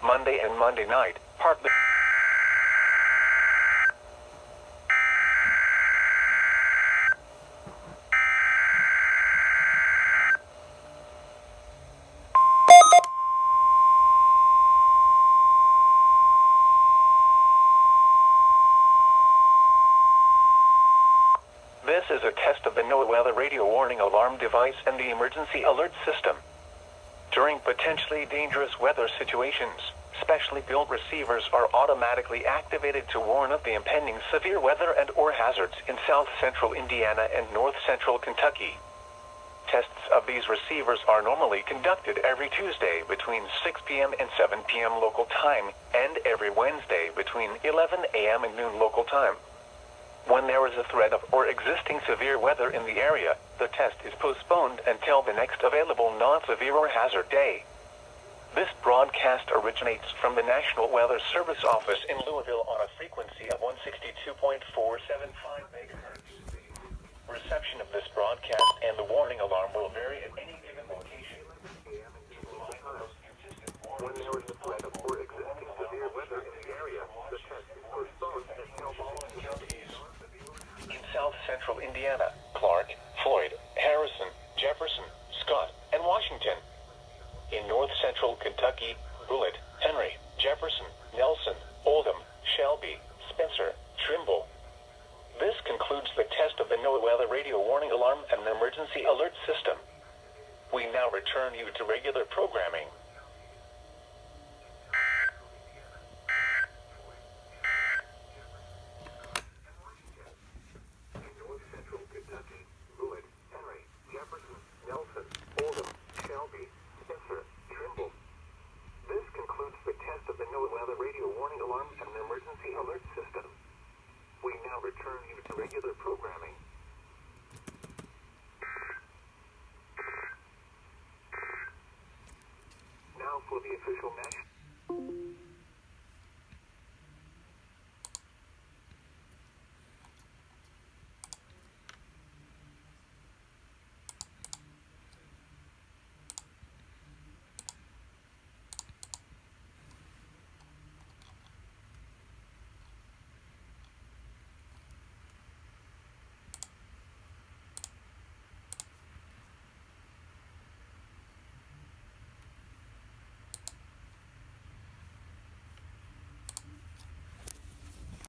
Monday and Monday night, partly. This is a test of the NOAA weather radio warning alarm device and the emergency alert system. During potentially dangerous weather situations, specially built receivers are automatically activated to warn of the impending severe weather and/or hazards in south-central Indiana and north-central Kentucky. Tests of these receivers are normally conducted every Tuesday between 6 p.m. and 7 p.m. local time, and every Wednesday between 11 a.m. and noon local time. When there is a threat of or existing severe weather in the area, the test is postponed until the next available non-severe or hazard day. This broadcast originates from the National Weather Service office in Louisville on a frequency of 162.475 MHz. Reception of this broadcast and the warning alarm will vary at any given location. When there is a threat of or existing severe weather in the area, the test is postponed until following counties. In south-central Indiana, Clark, Floyd, Harrison, Jefferson, Scott, and Washington. In north-central Kentucky, Bullitt, Henry, Jefferson, Nelson, Oldham, Shelby, Spencer, Trimble. This concludes the test of the NOAA weather radio warning alarm and emergency alert system. We now return you to regular programming.